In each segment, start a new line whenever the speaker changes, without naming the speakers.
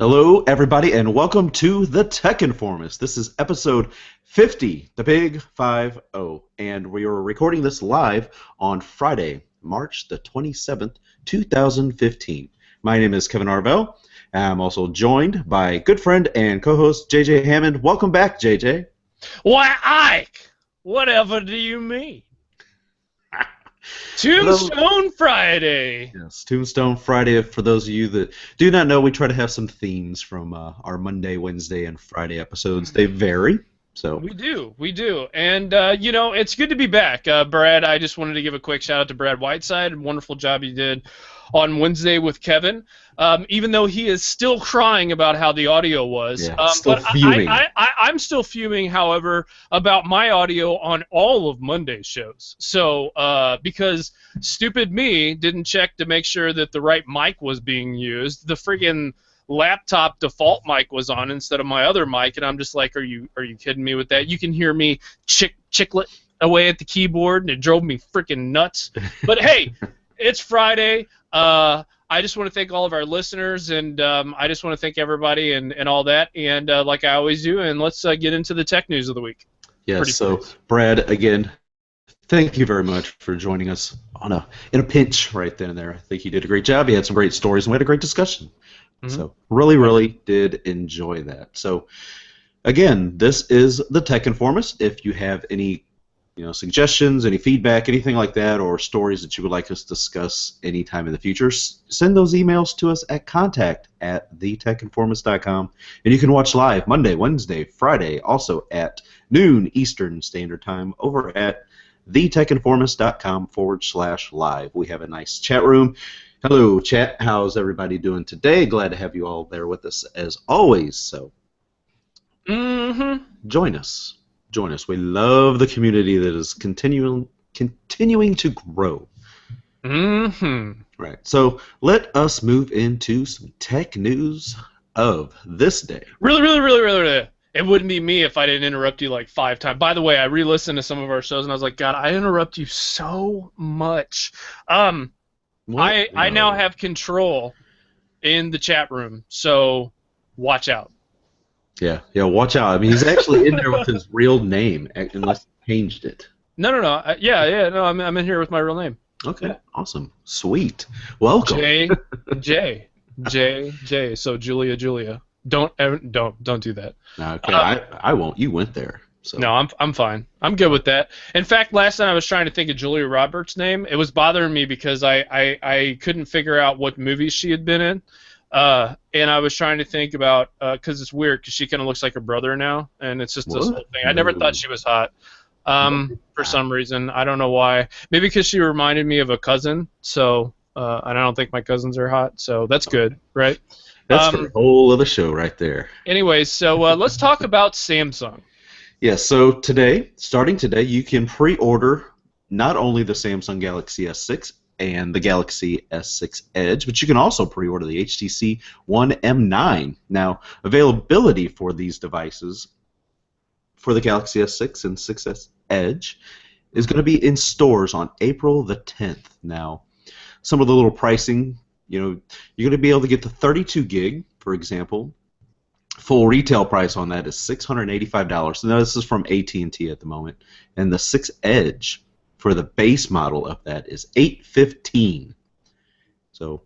Hello, everybody, and welcome to the Tech Informist. This is episode 50, the Big 50, and we are recording this live on Friday, March the 27th, 2015. My name is Kevin Arvell. I'm also joined by good friend and co-host JJ Hammond. Welcome back, JJ.
Why, Ike? Whatever do you mean? Tombstone Friday.
Yes, Tombstone Friday. For those of you that do not know, we try to have some themes from our Monday, Wednesday, and Friday episodes. They vary. So
We do. And, it's good to be back. Brad, I just wanted to give a quick shout out to Brad Whiteside. Wonderful job he did on Wednesday with Kevin. Even though he is still crying about how the audio was.
Yeah, still fuming.
I'm still fuming, however, about my audio on all of Monday's shows. So, because stupid me didn't check to make sure that the right mic was being used. The friggin' laptop default mic was on instead of my other mic, and I'm just like, are you kidding me with that? You can hear me chicklet away at the keyboard, and it drove me freaking nuts. But hey, it's Friday. I just want to thank all of our listeners, and I just want to thank everybody and all that, and like I always do, and let's get into the tech news of the week.
Yes, so Brad, again, thank you very much for joining us in a pinch right then and there. I think you did a great job. You had some great stories, and we had a great discussion. Mm-hmm. So really did enjoy that. So again, this is the Tech Informist. If you have any suggestions, any feedback, anything like that, or stories that you would like us to discuss anytime in the future, send those emails to us at contact@thetechinformist.com. And you can watch live Monday, Wednesday, Friday, also at noon Eastern Standard Time over at thetechinformist.com/live. We have a nice chat room. Hello, chat. How's everybody doing today? Glad to have you all there with us as always. So, join us. We love the community that is continuing to grow. Right. So let us move into some tech news of this day.
Really. It wouldn't be me if I didn't interrupt you like 5 times. By the way, I re-listened to some of our shows and I was like, God, I interrupt you so much. I now have control in the chat room, so watch out.
Yeah, watch out. I mean, he's actually in there with his real name, unless he changed it.
No. No, I'm in here with my real name.
Okay, yeah. Awesome. Sweet. Welcome.
J. So Julia. Don't do that.
Okay, I won't. You went there. So.
No, I'm fine. I'm good with that. In fact, last night I was trying to think of Julia Roberts' name. It was bothering me because I couldn't figure out what movies she had been in. And I was trying to think about, because it's weird, because she kind of looks like her brother now, and it's just this whole thing. I never thought she was hot for some reason. I don't know why. Maybe because she reminded me of a cousin, so and I don't think my cousins are hot, so that's good, right?
That's for a whole other show right there.
Anyways, so let's talk about Samsung.
Yes, so starting today, you can pre-order not only the Samsung Galaxy S6 and the Galaxy S6 Edge, but you can also pre-order the HTC One M9. Now, availability for these devices, for the Galaxy S6 and 6S Edge, is going to be in stores on April the 10th. Now, some of the little pricing, you're going to be able to get the 32 gig, for example. Full retail price on that is $685. Now, this is from AT&T at the moment. And the 6 Edge for the base model of that is $815. So,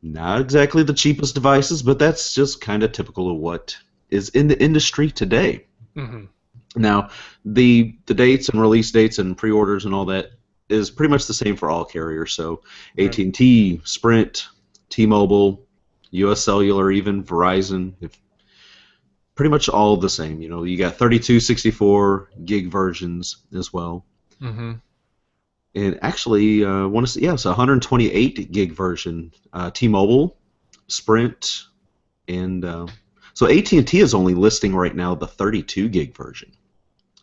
not exactly the cheapest devices, but that's just kind of typical of what is in the industry today.
Mm-hmm.
Now, the dates and release dates and pre-orders and all that is pretty much the same for all carriers. So, AT&T, Sprint, T-Mobile, US Cellular, even Verizon, pretty much all the same. You got 32, 64 gig versions as well.
Mm-hmm.
And actually, it's a 128 gig version. T-Mobile, Sprint, and so AT&T is only listing right now the 32 gig version.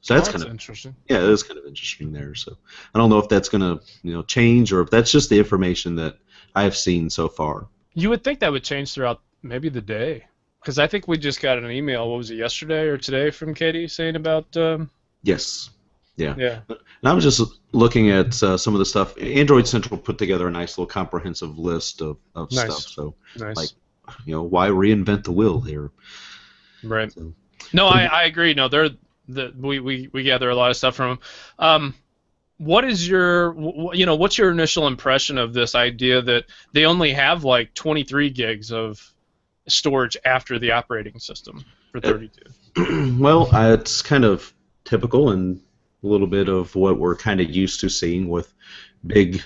So that's kind of
interesting.
Yeah, it is kind of interesting there. So I don't know if that's going to change or if that's just the information that I have seen so far.
You would think that would change throughout maybe the day, because I think we just got an email. What was it, yesterday or today, from Katie saying about?
Yes. Yeah.
Yeah.
And I was just looking at some of the stuff. Android Central put together a nice little comprehensive list of
Nice.
stuff. So
Nice.
like why reinvent the wheel here?
Right.
So,
No, I agree. No, we gather a lot of stuff from them. What is what's your initial impression of this idea that they only have like 23 gigs of storage after the operating system for 32?
well, it's kind of typical and a little bit of what we're kind of used to seeing with big,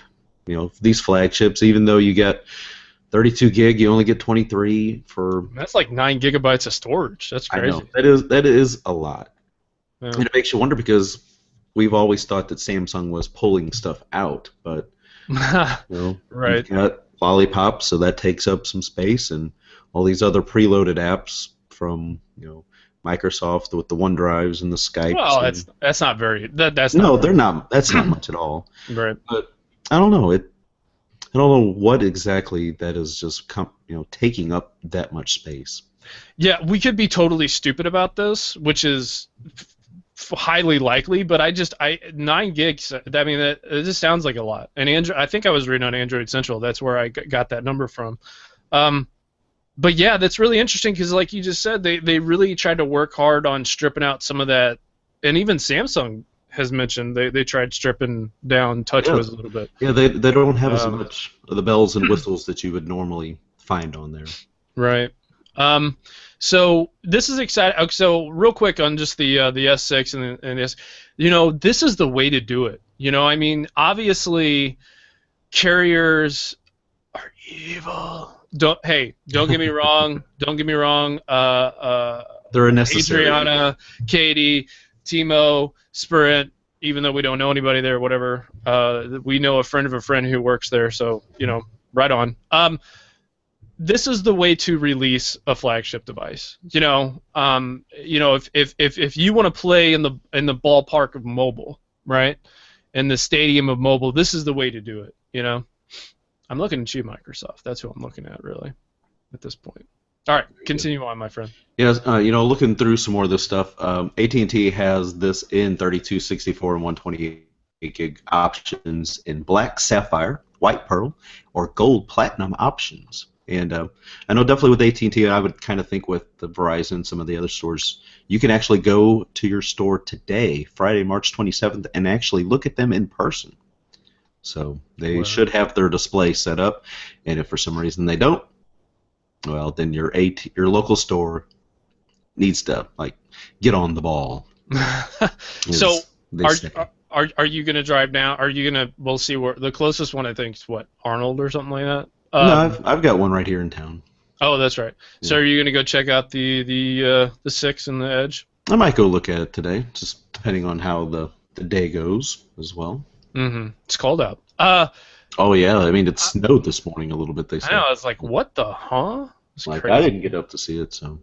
these flagships. Even though you get 32 gig, you only get 23 for.
That's like 9 gigabytes of storage. That's crazy.
I know that is a lot,
Yeah.
and it makes you wonder because we've always thought that Samsung was pulling stuff out, but
Right.
you've got Lollipop, so that takes up some space, and all these other preloaded apps from Microsoft with the OneDrives and the Skype.
Well, that's not very. That's
no,
not
they're not. That's not much at all.
right.
But I don't know. I don't know what exactly that is just taking up that much space.
Yeah, we could be totally stupid about this, which is highly likely. But 9 gigs. I mean, it just sounds like a lot. And Android. I think I was reading on Android Central. That's where I got that number from. But yeah, that's really interesting because, like you just said, they really tried to work hard on stripping out some of that, and even Samsung has mentioned they tried stripping down TouchWiz a little bit.
Yeah, they don't have as much of the bells and whistles that you would normally find on there.
Right. So this is exciting. So real quick on just the S6 and this, this is the way to do it. I mean, obviously, carriers are evil. Don't get me wrong. Don't get me wrong.
They're unnecessary.
Adriana, Katie, Timo, Sprint. Even though we don't know anybody there, whatever. We know a friend of a friend who works there, so right on. This is the way to release a flagship device. If you want to play in the ballpark of mobile, right, in the stadium of mobile, this is the way to do it. I'm looking at you, Microsoft. That's who I'm looking at, really, at this point. All right, continue on, my friend.
Yes, looking through some more of this stuff, AT&T has this in 32, 64, and 128 gig options in black sapphire, white pearl, or gold platinum options. And I know definitely with AT&T, I would kind of think with the Verizon, some of the other stores, you can actually go to your store today, Friday, March 27th, and actually look at them in person. So they should have their display set up, and if for some reason they don't, well, then your local store needs to get on the ball.
So are you gonna drive now? Are you gonna? We'll see where the closest one I think is what, Arnold or something like that.
No, I've got one right here in town.
Oh, that's right. Yeah. So are you gonna go check out the 6 and the Edge?
I might go look at it today, just depending on how the day goes as well.
Mm-hmm. It's cold out.
Oh yeah, I mean it snowed this morning a little bit. They said.
I know. It's like, what the It's crazy.
I didn't get up to see it, so.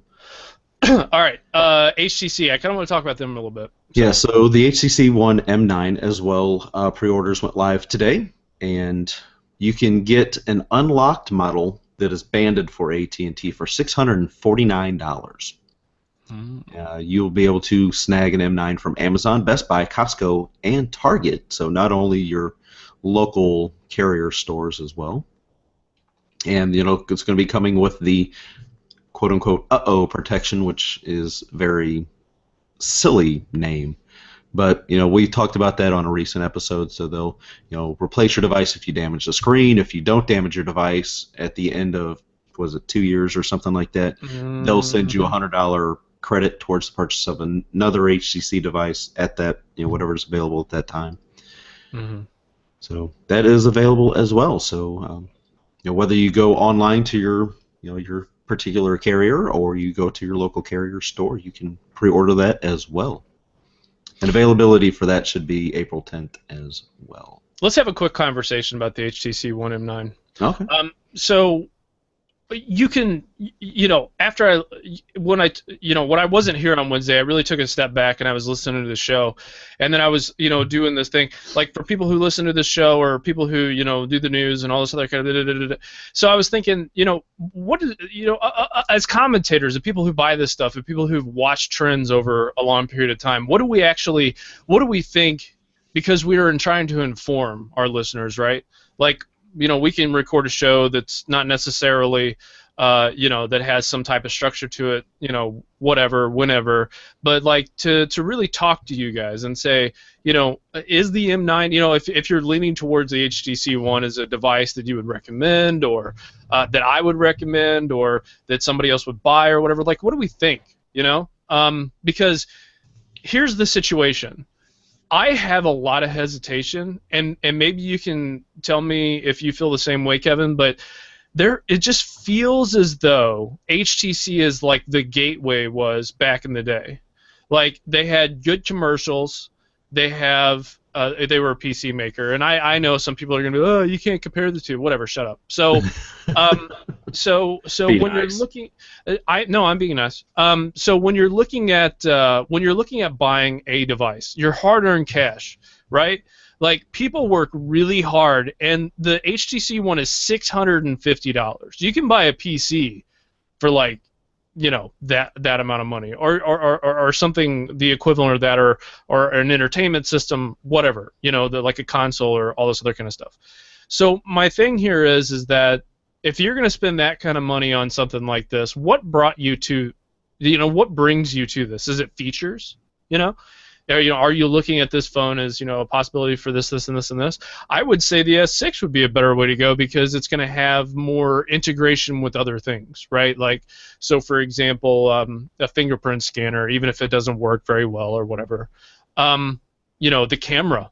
All right, HTC. I kind of want to talk about them a little bit.
Yeah, so the HTC One M9 as well. Pre-orders went live today, and you can get an unlocked model that is banded for AT&T for $649. You'll be able to snag an M9 from Amazon, Best Buy, Costco, and Target. So not only your local carrier stores as well. And it's going to be coming with the quote-unquote protection, which is very silly name. But we talked about that on a recent episode. So they'll replace your device if you damage the screen. If you don't damage your device at the end of 2 years or something like that, they'll send you $100 credit towards the purchase of another HTC device at that whatever is available at that time.
Mm-hmm.
So that is available as well. So whether you go online to your particular carrier or you go to your local carrier store, you can pre-order that as well. And availability for that should be April 10th as well.
Let's have a quick conversation about the HTC One M9.
Okay.
So you can, after when I wasn't here on Wednesday, I really took a step back and I was listening to the show, and then I was, doing this thing, like for people who listen to this show or people who, do the news and all this other kind of. So I was thinking, what is, as commentators, the people who buy this stuff, the people who've watched trends over a long period of time, what do we think? Because we are trying to inform our listeners, right? Like, we can record a show that's not necessarily that has some type of structure to it, whatever, whenever. But like to really talk to you guys and say, is the M9, if you're leaning towards the HTC One as a device that you would recommend, or that I would recommend, or that somebody else would buy, or whatever. Like, what do we think? Because here's the situation. I have a lot of hesitation, and maybe you can tell me if you feel the same way, Kevin, but it just feels as though HTC is like the Gateway was back in the day. Like, they had good commercials. They were a PC maker, and I know some people are going to be, oh, you can't compare the two. Whatever, shut up. So, so
Be
when
nice.
you're looking, I'm being nice. So when you're looking at buying a device, your hard-earned cash, right? Like, people work really hard, and the HTC One is $650. You can buy a PC for like, that amount of money, or something the equivalent of that, or an entertainment system, whatever, like a console or all this other kind of stuff. So my thing here is that if you're going to spend that kind of money on something like this, what brought you to, what brings you to this? Is it features? Are you looking at this phone as, a possibility for this, this, and this, and this? I would say the S6 would be a better way to go, because it's going to have more integration with other things, right? Like, so for example, a fingerprint scanner, even if it doesn't work very well or whatever. The camera.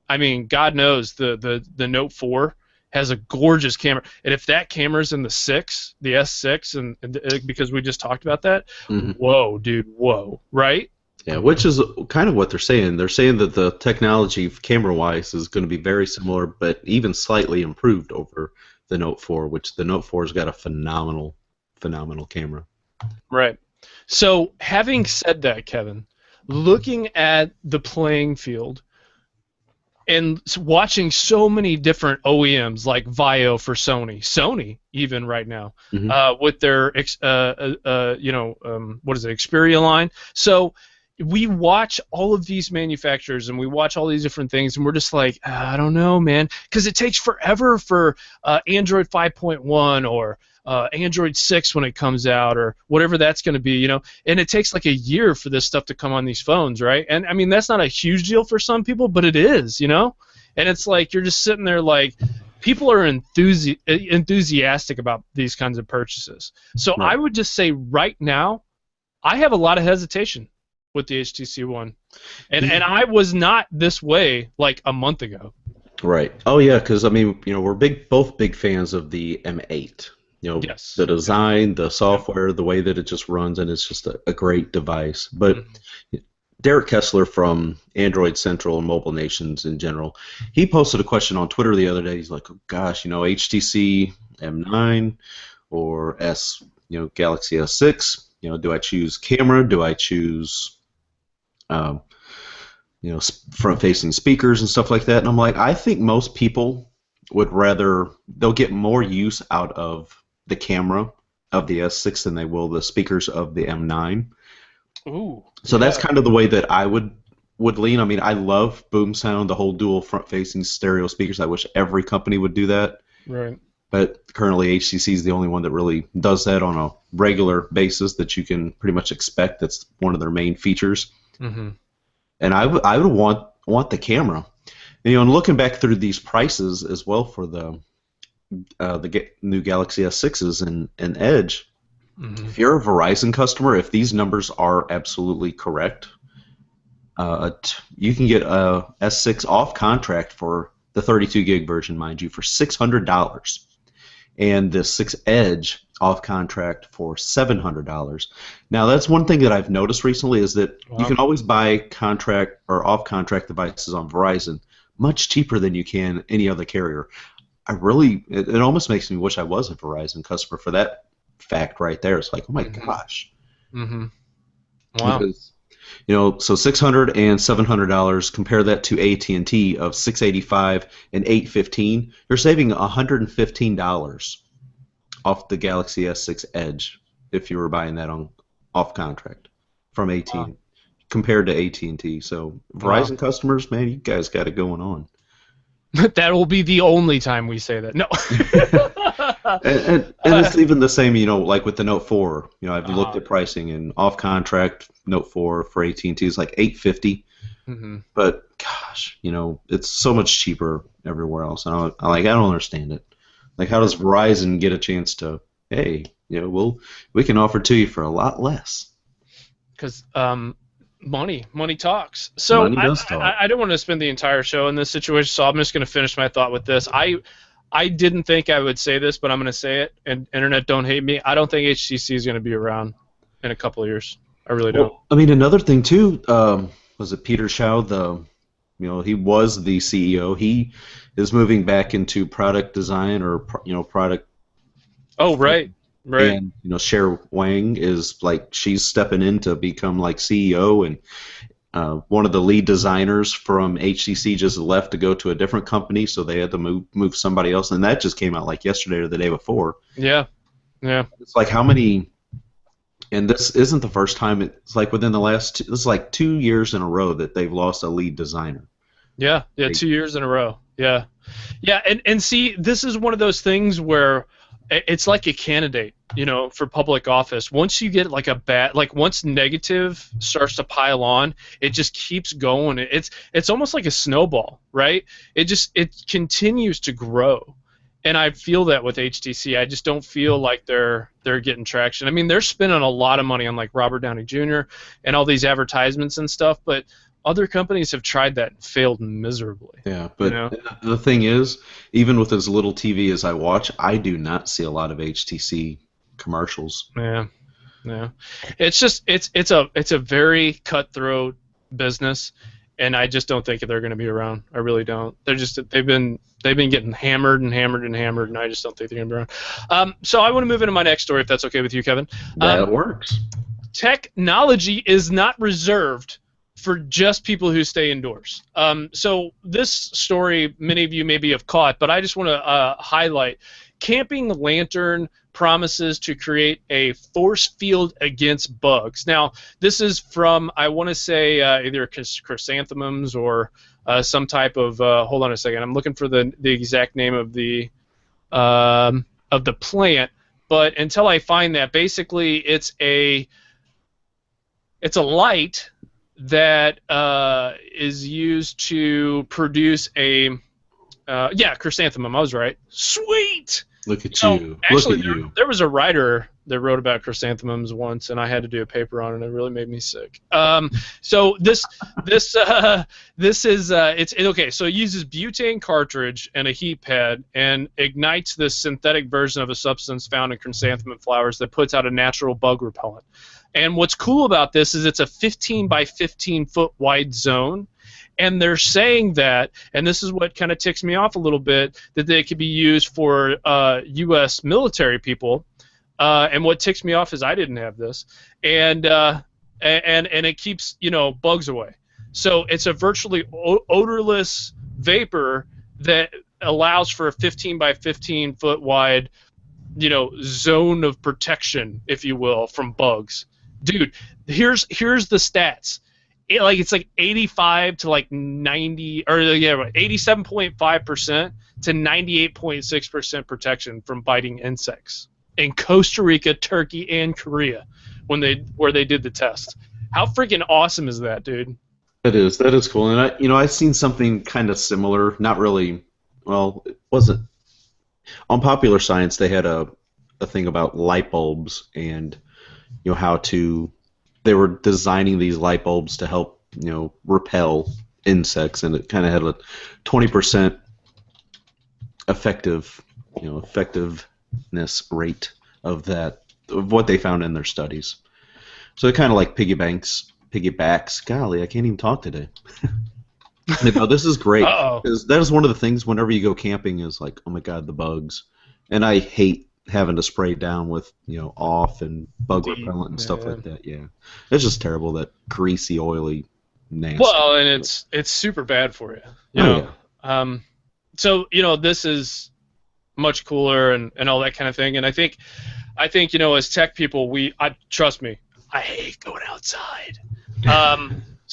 I mean, God knows the Note 4 has a gorgeous camera, and if that camera's in the S6, and because we just talked about that, whoa, dude, whoa, right?
Yeah, which is kind of what they're saying. They're saying that the technology camera-wise is going to be very similar, but even slightly improved over the Note 4, which the Note 4's got a phenomenal camera.
Right. So, having said that, Kevin, looking at the playing field and watching so many different OEMs like Vio for Sony even right now, with their what is it, Xperia line. So we watch all of these manufacturers, and we watch all these different things, and we're just like, I don't know, man, because it takes forever for Android 5.1 or Android 6 when it comes out, or whatever that's going to be, and it takes like a year for this stuff to come on these phones, right? And I mean, that's not a huge deal for some people, but it is, and it's like you're just sitting there like, people are enthusiastic about these kinds of purchases. So
Right.
I would just say right now, I have a lot of hesitation with the HTC One, and I was not this way like a month ago.
Right. Oh yeah, because I mean, we're both big fans of the M8.
Yes.
The design, the software, the way that it just runs, and it's just a great device. But Derek Kessler from Android Central and Mobile Nations in general, he posted a question on Twitter the other day. He's like, oh, gosh, HTC M9 or Galaxy S6. Do I choose camera? Do I choose front-facing speakers and stuff like that? And I'm like, I think most people would rather, they'll get more use out of the camera of the S6 than they will the speakers of the M9.
Ooh.
So that's kind of the way that I would lean. I mean, I love Boom Sound, the whole dual front-facing stereo speakers. I wish every company would do that.
Right.
But currently, HTC is the only one that really does that on a regular basis that you can pretty much expect. That's one of their main features.
Mm-hmm.
And I would want the camera. And looking back through these prices as well for the new Galaxy S6s and Edge, if you're a Verizon customer, if these numbers are absolutely correct, you can get a S6 off contract for the 32 gig version, mind you, for $600, and the 6 Edge off contract for $700. Now, that's one thing that I've noticed recently is that you can always buy contract or off contract devices on Verizon much cheaper than you can any other carrier. It almost makes me wish I was a Verizon customer for that fact right there. It's like, oh my gosh.
Mm-hmm. Wow.
Because, so $600 and $700. Compare that to AT&T of $685 and $815. You're saving $115 off the Galaxy S6 Edge if you were buying that on off contract from 'Compared to AT&T. So Verizon customers, man, you guys got it going on.
That will be the only time we say that. No.
And it's even the same, like with the Note 4. I've looked
uh,
at pricing, and off contract Note 4 for AT&T is like $850.
hmm
But gosh, it's so much cheaper everywhere else. I don't understand it. Like, how does Verizon get a chance to, hey, we can offer to you for a lot less?
Because money talks. So
Money does talk.
I don't want to spend the entire show in this situation, so I'm just going to finish my thought with this. I didn't think I would say this, but I'm going to say it, and Internet, don't hate me. I don't think HTC is going to be around in a couple of years. I really don't.
Well, I mean, another thing too, was it Peter Shaw? He was the CEO. He is moving back into product design or product.
Oh, right. Right.
And Cher Wang is like she's stepping in to become like CEO, and one of the lead designers from HTC just left to go to a different company, so they had to move somebody else, and that just came out like yesterday or the day before.
Yeah. Yeah.
It's like how many, and this isn't the first time. It's like within the last this is like 2 years in a row that they've lost a lead designer.
Yeah. Yeah. 2 years in a row. Yeah. Yeah. And see, this is one of those things where it's like a candidate, for public office. Once you get like once negative starts to pile on, it just keeps going. It's almost like a snowball, right? It continues to grow. And I feel that with HTC. I just don't feel like they're getting traction. I mean, they're spending a lot of money on like Robert Downey Jr. and all these advertisements and stuff, but other companies have tried that and failed miserably.
Yeah, but the thing is, even with as little TV as I watch, I do not see a lot of HTC commercials.
Yeah, yeah. It's just it's a very cutthroat business, and I just don't think they're going to be around. I really don't. They've been getting hammered and hammered and hammered, and I just don't think they're going to be around. So I want to move into my next story, if that's okay with you, Kevin.
That works.
Technology is not reserved for just people who stay indoors. So this story, many of you maybe have caught, but I just want to highlight. Camping Lantern promises to create a force field against bugs. Now, this is from, I want to say, either chrysanthemums or some type of, hold on a second, I'm looking for the exact name of the plant, but until I find that, basically it's a light that is used to produce a chrysanthemum. I was right. Sweet.
Look at you.
Actually,
Look at you.
there was a writer that wrote about chrysanthemums once, and I had to do a paper on it. It really made me sick. So this is it's okay. So it uses butane cartridge and a heat pad and ignites this synthetic version of a substance found in chrysanthemum flowers that puts out a natural bug repellent. And what's cool about this is it's a 15 by 15 foot wide zone. And they're saying that, and this is what kind of ticks me off a little bit, that they could be used for U.S. military people. And what ticks me off is I didn't have this, and it keeps bugs away. So it's a virtually odorless vapor that allows for a 15 by 15 foot wide, zone of protection, if you will, from bugs. Dude, here's the stats. It's like 85 to like 90, or 87.5% to 98.6% protection from biting insects in Costa Rica, Turkey, and Korea where they did the test. How freaking awesome is that, dude?
That is cool. And I've seen something kind of similar. Not really. Well, it wasn't on Popular Science. They had a thing about light bulbs and how they were designing these light bulbs to help, repel insects, and it kind of had a 20% effectiveness rate of what they found in their studies. So it kind of like piggybacks. Golly, I can't even talk today. This is great. Because that is one of the things whenever you go camping is like, oh my God, the bugs, and I hate having to spray down with off and bug repellent and stuff like that. Yeah, it's just terrible, that greasy, oily, nasty.
Well, and it's super bad for you. Yeah. So this is much cooler and all that kind of thing. And I think as tech people, trust me, I hate going outside.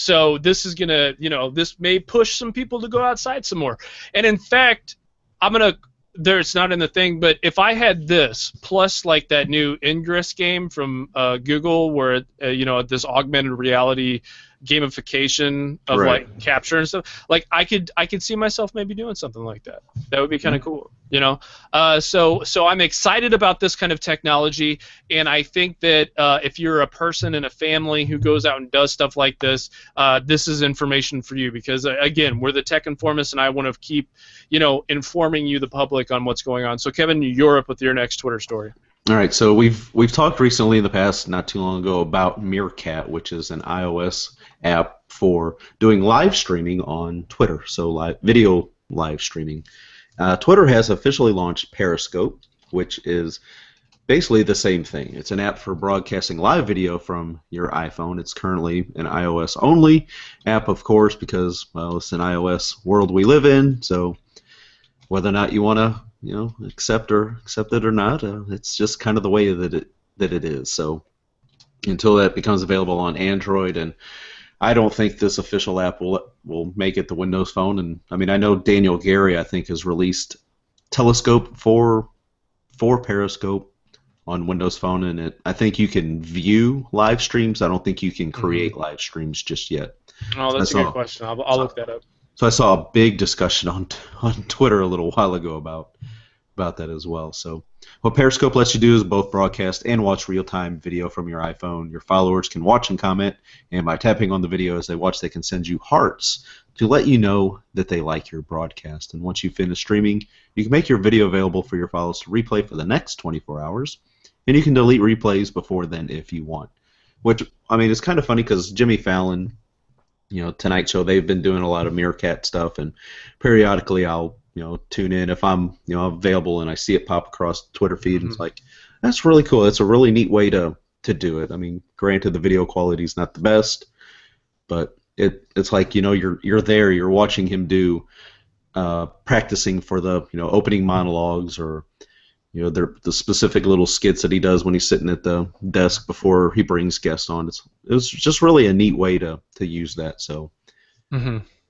So this is gonna, this may push some people to go outside some more. And in fact, it's not in the thing, but if I had this plus like that new Ingress game from Google, where this augmented reality gamification of
Right.
like capture and stuff, like I could see myself maybe doing something like that. That would be kind of cool, So I'm excited about this kind of technology, and I think that if you're a person in a family who goes out and does stuff like this, this is information for you, because again, we're the Tech Informists, and I want to keep informing you, the public, on what's going on. So Kevin, you're up with your next Twitter story.
All right, so we've talked recently in the past, not too long ago, about Meerkat, which is an iOS app for doing live streaming on Twitter, so video live streaming. Twitter has officially launched Periscope, which is basically the same thing. It's an app for broadcasting live video from your iPhone. It's currently an iOS-only app, of course, because, well, it's an iOS world we live in, so whether or not you want to accept it or not, it's just kind of the way that it is. So until that becomes available on Android, and I don't think this official app will make it the Windows Phone. And I mean, I know Daniel Gary, I think, has released Telescope for Periscope on Windows Phone, and I think you can view live streams. I don't think you can create live streams just yet.
Oh, that's a good question. I'll look that up.
So I saw a big discussion on Twitter a little while ago about that as well. So what Periscope lets you do is both broadcast and watch real-time video from your iPhone. Your followers can watch and comment, and by tapping on the video as they watch, they can send you hearts to let you know that they like your broadcast. And once you finish streaming, you can make your video available for your followers to replay for the next 24 hours, and you can delete replays before then if you want. Which, I mean, it's kind of funny because Jimmy Fallon, Tonight Show, they've been doing a lot of Meerkat stuff, and periodically I'll tune in if I'm available and I see it pop across the Twitter feed, and it's like, that's really cool. It's a really neat way to do it. I mean, granted, the video quality is not the best, but it's like you're there, you're watching him do practicing for the opening monologues, or the specific little skits that he does when he's sitting at the desk before he brings guests on. It's just really a neat way to use that. So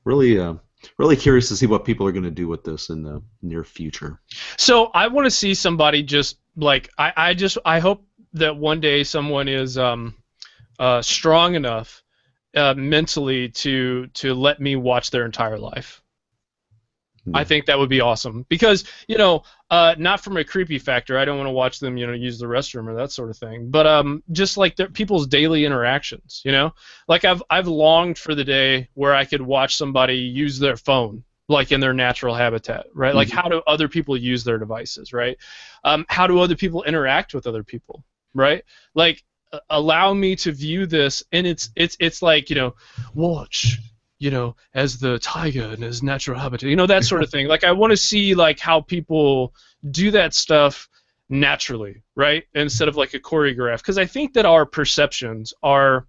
really curious to see what people are going to do with this in the near future.
So I want to see somebody just like I hope that one day someone is strong enough mentally to let me watch their entire life. I think that would be awesome, because not from a creepy factor. I don't want to watch them use the restroom or that sort of thing, but just like people's daily interactions. Like I've longed for the day where I could watch somebody use their phone like in their natural habitat, right? Like, how do other people use their devices, right? How do other people interact with other people, right? Like, allow me to view this, and it's like, watch, as the tiger in his natural habitat, that sort of thing. Like, I want to see like how people do that stuff naturally, right? Instead of like a choreograph, because I think that our perceptions are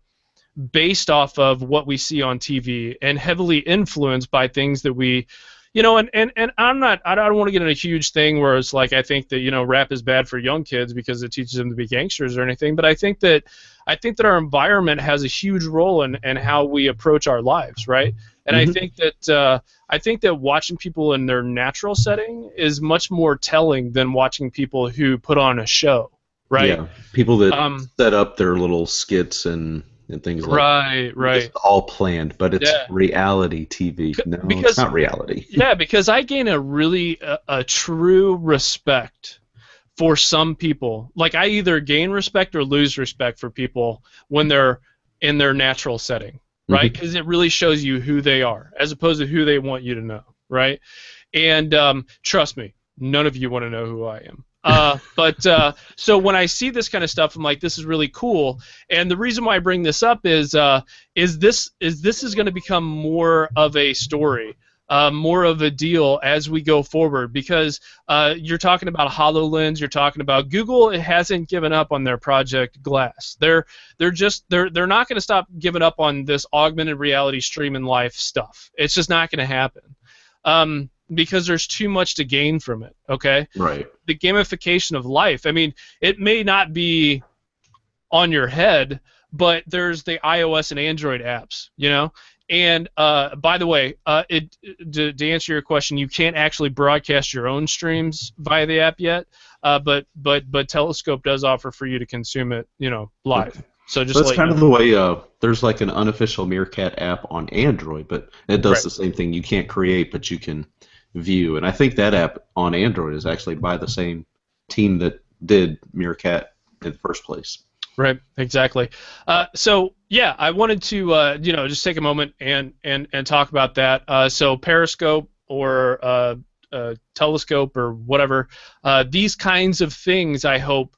based off of what we see on TV and heavily influenced by things that we, and I don't want to get in a huge thing where it's like I think that rap is bad for young kids because it teaches them to be gangsters or anything, but I think that our environment has a huge role in how we approach our lives, right? And I think that watching people in their natural setting is much more telling than watching people who put on a show, right?
Yeah, people that set up their little skits and things like that. Right. It's all planned, but it's reality TV. No, it's not reality.
Yeah, because I gain a true respect for some people. Like, I either gain respect or lose respect for people when they're in their natural setting, right? Because it really shows you who they are as opposed to who they want you to know, right? And trust me, none of you want to know who I am. So when I see this kind of stuff, I'm like, this is really cool. And the reason why I bring this up is this is going to become more of a story, more of a deal as we go forward, because you're talking about HoloLens, you're talking about Google. It hasn't given up on their Project Glass. They're not going to stop giving up on this augmented reality streaming life stuff. It's just not going to happen. Because there's too much to gain from it, okay?
Right.
The gamification of life, I mean, it may not be on your head, but there's the iOS and Android apps, you know. And by the way, to answer your question, you can't actually broadcast your own streams via the app yet, but Telescope does offer for you to consume it, you know, live.
Okay.
So just
So that's
let you
kind
know.
of the way there's like an unofficial Meerkat app on Android, but it does
Right.
the same thing. You can't create, but you can view. And I think that app on Android is actually by the same team that did Meerkat in the first place.
Right, exactly. So yeah, I wanted to you know, just take a moment and talk about that. So Periscope or Telescope or whatever, these kinds of things I hope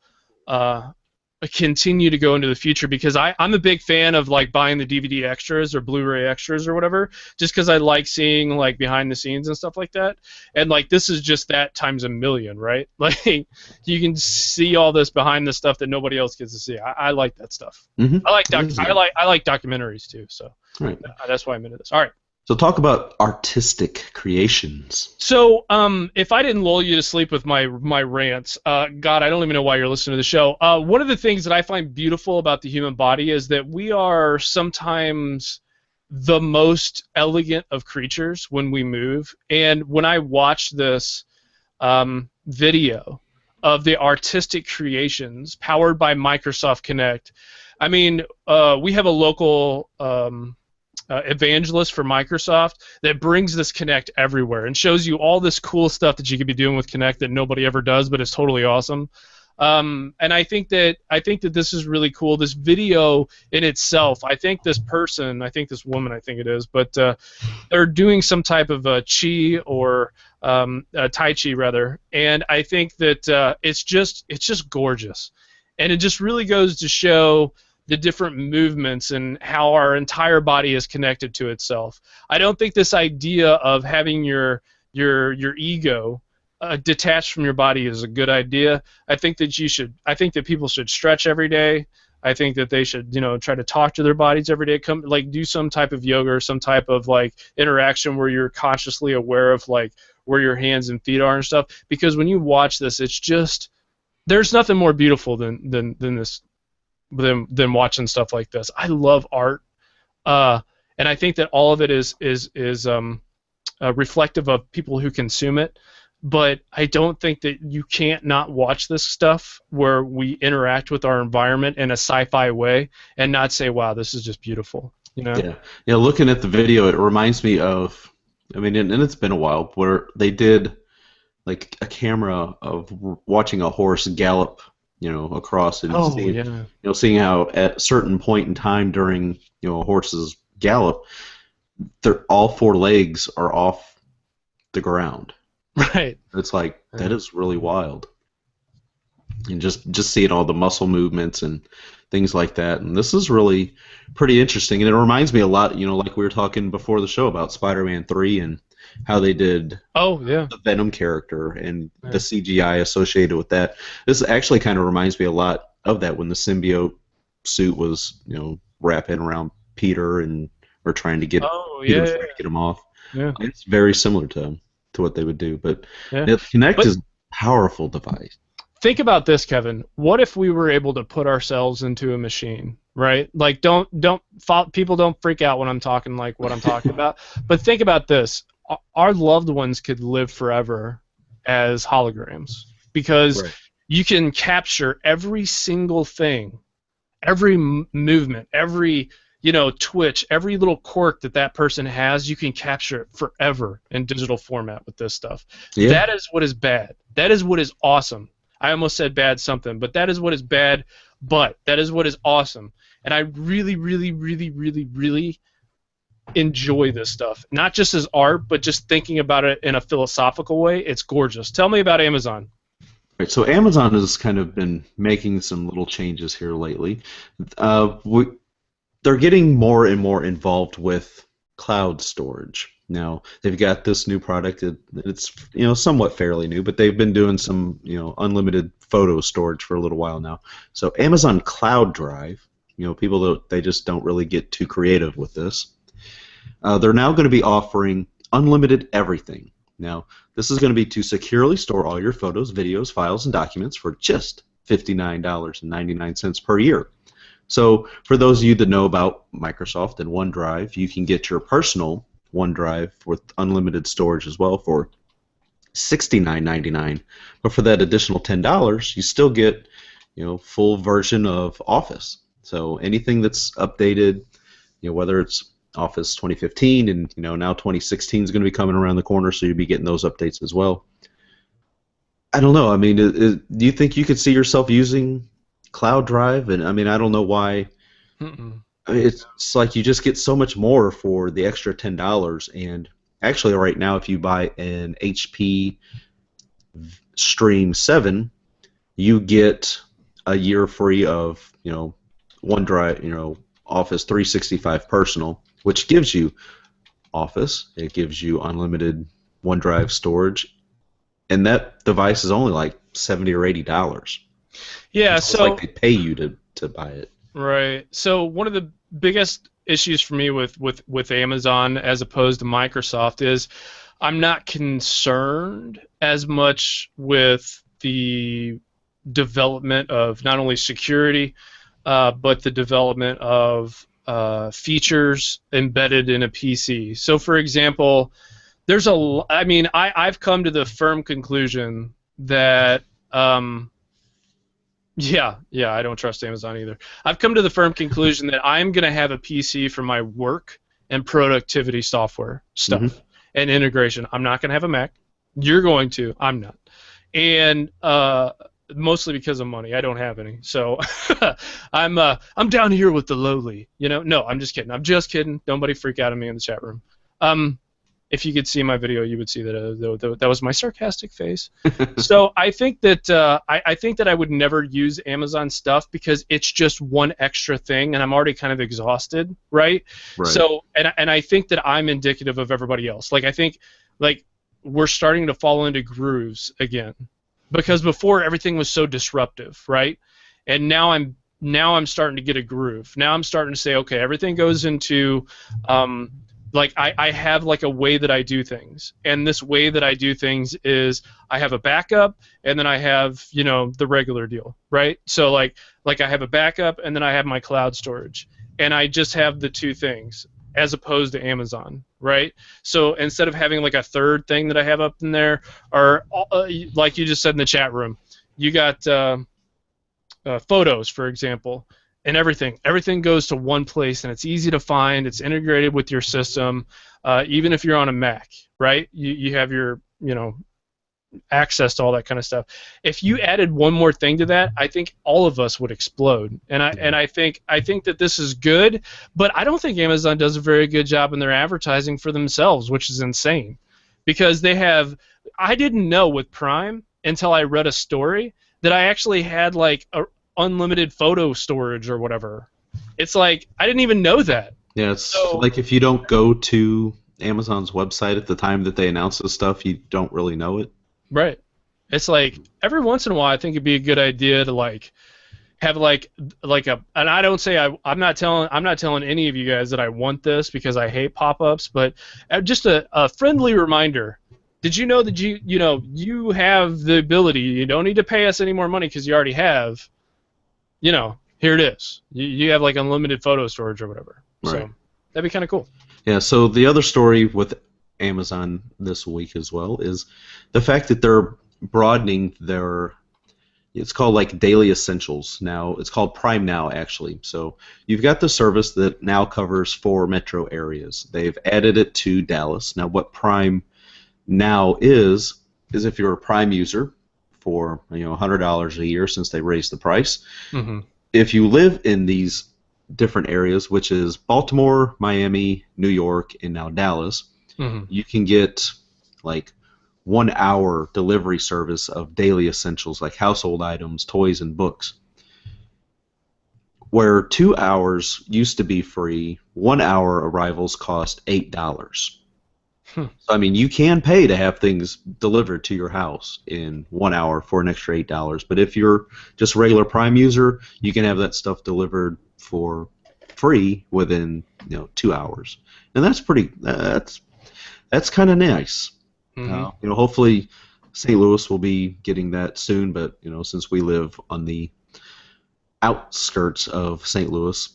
continue to go into the future, because I'm a big fan of like buying the DVD extras or Blu-ray extras or whatever, just because I like seeing like behind the scenes and stuff like that. And like this is just that times a million, right? Like you can see all this behind the stuff that nobody else gets to see. I like that stuff.
Mm-hmm.
I like documentaries too, so
Right.
that's why I'm into this. All right.
So talk about artistic creations.
So, if I didn't lull you to sleep with my rants, God, I don't even know why you're listening to the show. One of the things that I find beautiful about the human body is that we are sometimes the most elegant of creatures when we move. And when I watch this video of the artistic creations powered by Microsoft Connect, I mean, we have a local evangelist for Microsoft that brings this Connect everywhere and shows you all this cool stuff that you could be doing with Connect that nobody ever does, but it's totally awesome. And I think that this is really cool. This video in itself, I think this woman, I think it is, but they're doing some type of chi or Tai Chi rather, and I think that it's just gorgeous, and it just really goes to show the different movements and how our entire body is connected to itself. I don't think this idea of having your ego detached from your body is a good idea. I think that people should stretch every day. I think that they should, you know, try to talk to their bodies every day. Come, like, do some type of yoga or some type of like interaction where you're consciously aware of like where your hands and feet are and stuff. Because when you watch this, it's just, there's nothing more beautiful than this. Than watching stuff like this. I love art, and I think that all of it is reflective of people who consume it. But I don't think that you can't not watch this stuff where we interact with our environment in a sci-fi way and not say, "Wow, this is just beautiful." You know?
Yeah. Yeah. Looking at the video, it reminds me of. I mean, and it's been a while where they did like a camera of watching a horse gallop, you know, across and seeing,
yeah.
you know, seeing how at a certain point in time during, you know, a horse's gallop, all four legs are off the ground.
Right.
It's like that is really wild, and just seeing all the muscle movements and things like that. And this is really pretty interesting, and it reminds me a lot, you know, like we were talking before the show about Spider-Man 3 and how they did the Venom character and the CGI associated with that. This actually kind of reminds me a lot of that when the symbiote suit was, you know, wrapping around Peter and or trying to get Peter trying to get him off.
Yeah.
It's very similar to what they would do, but Kinect is a powerful device.
Think about this, Kevin. What if we were able to put ourselves into a machine, right? Like, people don't freak out when I'm talking like what I'm talking about. But think about this: our loved ones could live forever as holograms because you can capture every single thing, every movement, every twitch, every little quirk that person has. You can capture it forever in digital format with this stuff. Yeah. That is what is bad. That is what is awesome. I almost said bad something, but that is what is bad, but that is what is awesome. And I really, really, really, really, really enjoy this stuff. Not just as art, but just thinking about it in a philosophical way. It's gorgeous. Tell me about Amazon.
Right, so Amazon has kind of been making some little changes here lately. They're getting more and more involved with cloud storage. Now they've got this new product. It's somewhat fairly new, but they've been doing some unlimited photo storage for a little while now. So Amazon Cloud Drive, people they just don't really get too creative with this. They're now going to be offering unlimited everything. Now this is going to be to securely store all your photos, videos, files, and documents for just $59.99 per year. So for those of you that know about Microsoft and OneDrive, you can get your personal OneDrive with unlimited storage as well for $69.99. But for that additional $10, you still get, full version of Office. So anything that's updated, whether it's Office 2015 and now 2016 is going to be coming around the corner, so you'll be getting those updates as well. I don't know. I mean, do you think you could see yourself using Cloud Drive? And I mean, I don't know why.
Mm-mm.
I mean, it's like you just get so much more for the extra $10. And actually, right now, if you buy an HP Stream 7, you get a year free of OneDrive, Office 365 Personal, which gives you Office. It gives you unlimited OneDrive storage, and that device is only like $70 or $80.
Yeah,
It's
so
like they pay you to buy it.
right. So one of the biggest issues for me with Amazon as opposed to Microsoft is I'm not concerned as much with the development of not only security, but the development of features embedded in a PC. So, for example, I've come to the firm conclusion that yeah, I don't trust Amazon either. I've come to the firm conclusion that I'm going to have a PC for my work and productivity software stuff and integration. I'm not going to have a Mac. You're going to. I'm not. And mostly because of money. I don't have any. So I'm down here with the lowly. No, I'm just kidding. I'm just kidding. Nobody freak out on me in the chat room. If you could see my video, you would see that that was my sarcastic face. So I think that I would never use Amazon stuff because it's just one extra thing, and I'm already kind of exhausted, right? So and I think that I'm indicative of everybody else. Like I think we're starting to fall into grooves again, because before everything was so disruptive, right? And now I'm starting to get a groove. Now I'm starting to say, okay, everything goes into I have like a way that I do things, and this way that I do things is I have a backup, and then I have the regular deal, right? So like I have a backup, and then I have my cloud storage, and I just have the two things as opposed to Amazon, right? So instead of having like a third thing that I have up in there, or like you just said in the chat room, you got photos, for example. And everything goes to one place, and it's easy to find. It's integrated with your system, even if you're on a Mac, right? You have your access to all that kind of stuff. If you added one more thing to that, I think all of us would explode. And I think that this is good, but I don't think Amazon does a very good job in their advertising for themselves, which is insane, because I didn't know with Prime until I read a story that I actually had like a unlimited photo storage or whatever. It's like I didn't even know that.
Yeah, it's like if you don't go to Amazon's website at the time that they announce this stuff, you don't really know it.
Right. It's like every once in a while I think it'd be a good idea to have and I don't say I'm not telling any of you guys that I want this because I hate pop-ups, but just a friendly reminder. Did you know that you have the ability, you don't need to pay us any more money because you already have, here it is. You have like unlimited photo storage or whatever. Right. So that'd be kind of cool.
Yeah, so the other story with Amazon this week as well is the fact that they're broadening it's called like Daily Essentials now. It's called Prime Now, actually. So you've got the service that now covers 4 metro areas. They've added it to Dallas. Now what Prime Now is if you're a Prime user for $100 a year since they raised the price.
Mm-hmm.
If you live in these different areas, which is Baltimore, Miami, New York, and now Dallas, you can get like 1 hour delivery service of daily essentials like household items, toys, and books. Where 2 hours used to be free, 1 hour arrivals cost $8. So, I mean, you can pay to have things delivered to your house in 1 hour for an extra $8. But if you're just a regular Prime user, you can have that stuff delivered for free within 2 hours, and that's kind of nice. Hopefully, St. Louis will be getting that soon. But since we live on the outskirts of St. Louis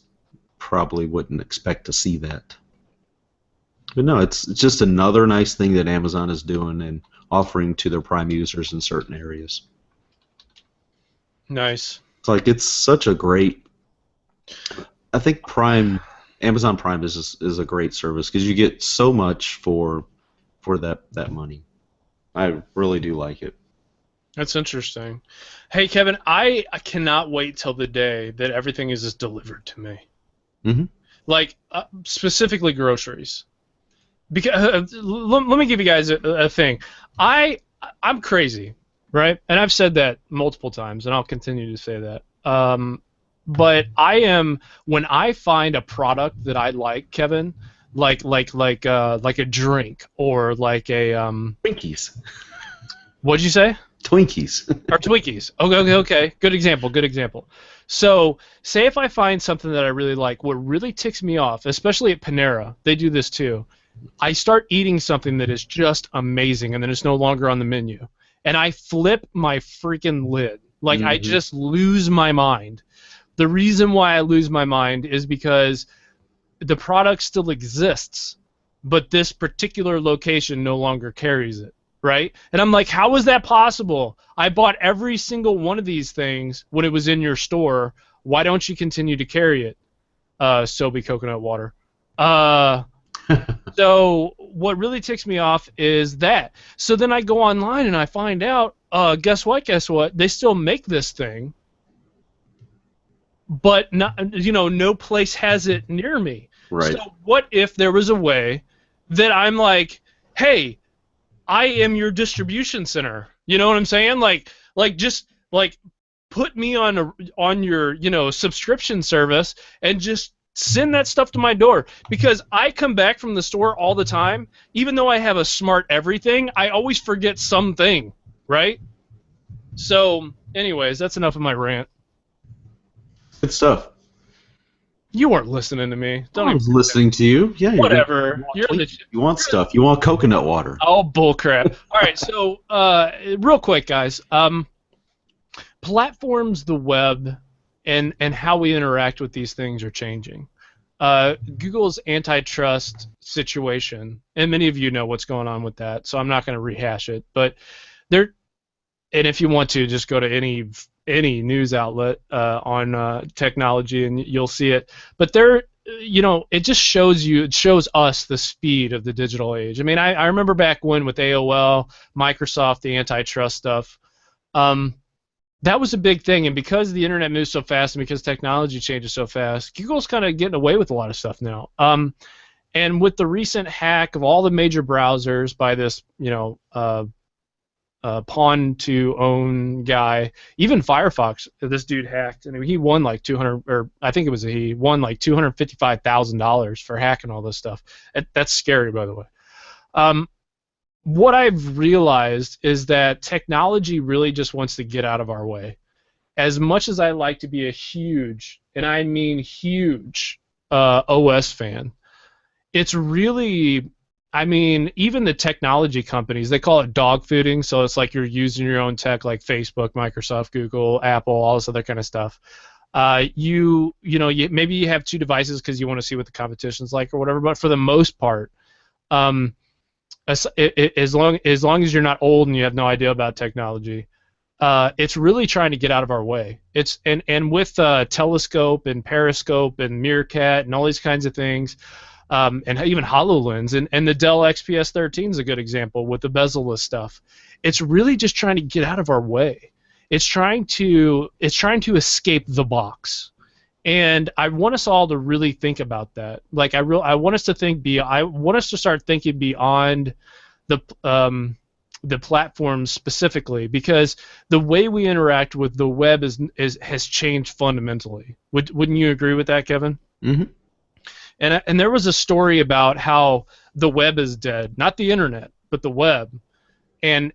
probably wouldn't expect to see that. But no, it's just another nice thing that Amazon is doing and offering to their Prime users in certain areas.
Nice.
It's like it's such a great. I think Amazon Prime is a great service because you get so much for that money. I really do like it.
That's interesting. Hey, Kevin, I cannot wait till the day that everything is just delivered to me.
Mm-hmm.
Like, specifically groceries. Because let me give you guys a thing. I'm crazy, right? And I've said that multiple times, and I'll continue to say that. But when I find a product that I like, Kevin, like a drink or like a
Twinkies.
What'd you say?
Twinkies.
Or Twinkies. Okay. Good example. So, say if I find something that I really like, what really ticks me off, especially at Panera, they do this too. I start eating something that is just amazing, and then it's no longer on the menu, and I flip my freaking lid. Like, I just lose my mind. The reason why I lose my mind is because the product still exists, but this particular location no longer carries it, right? And I'm like, how is that possible? I bought every single one of these things when it was in your store. Why don't you continue to carry it? Sobe coconut water. So what really ticks me off is that. So then I go online and I find out, guess what? They still make this thing, but no place has it near me.
Right.
So what if there was a way that I'm like, hey, I am your distribution center. You know what I'm saying? Just put me on your subscription service and just send that stuff to my door, because I come back from the store all the time. Even though I have a smart everything, I always forget something, right? So, anyways, that's enough of my rant.
Good stuff.
You weren't listening to me.
I was listening to you. Yeah.
Whatever.
You want stuff. You want coconut water.
Oh, bullcrap. All right, so real quick, guys. Platforms, the web, and how we interact with these things are changing. Google's antitrust situation, and many of you know what's going on with that, so I'm not going to rehash it. But and if you want to, just go to any news outlet on technology, and you'll see it. But it just shows us the speed of the digital age. I mean, I remember back when with AOL, Microsoft, the antitrust stuff. That was a big thing, and because the internet moves so fast and because technology changes so fast, Google's kind of getting away with a lot of stuff now. And with the recent hack of all the major browsers by this, pawn-to-own guy, even Firefox, this dude hacked, and he won like $255,000 for hacking all this stuff. That's scary, by the way. What I've realized is that technology really just wants to get out of our way. As much as I like to be a huge, and I mean huge, OS fan, it's really, even the technology companies, they call it dog fooding, so it's like you're using your own tech like Facebook, Microsoft, Google, Apple, all this other kind of stuff. Maybe you have two devices because you want to see what the competition's like or whatever, but for the most part, as long as you're not old and you have no idea about technology, it's really trying to get out of our way. And with Telescope and Periscope and Meerkat and all these kinds of things, and even HoloLens and the Dell XPS 13 is a good example with the bezel-less stuff. It's really just trying to get out of our way. It's trying to escape the box. And I want us all to really think about that. Like I want us to start thinking beyond the platforms specifically, because the way we interact with the web has changed fundamentally. Wouldn't you agree with that, Kevin?
Mm-hmm.
And there was a story about how the web is dead, not the internet, but the web, and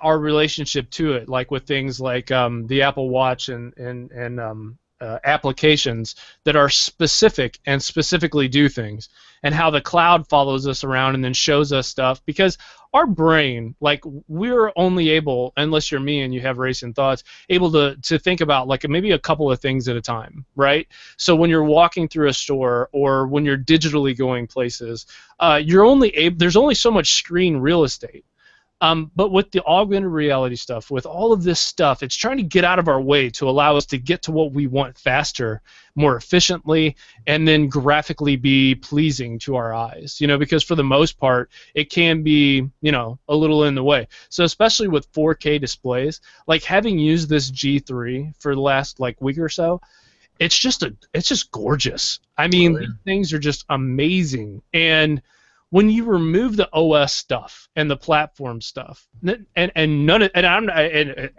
our relationship to it, like with things like the Apple Watch and applications that are specific and specifically do things, and how the cloud follows us around and then shows us stuff, because our brain, like, we're only able, unless you're me and you have racing thoughts, able to think about like maybe a couple of things at a time, right? So when you're walking through a store or when you're digitally going places, there's only so much screen real estate. But with the augmented reality stuff, with all of this stuff, it's trying to get out of our way to allow us to get to what we want faster, more efficiently, and then graphically be pleasing to our eyes. Because for the most part, it can be, a little in the way. So especially with 4K displays, like having used this G3 for the last like week or so, it's just gorgeous. I mean, these things are just amazing. And when you remove the OS stuff and the platform stuff, and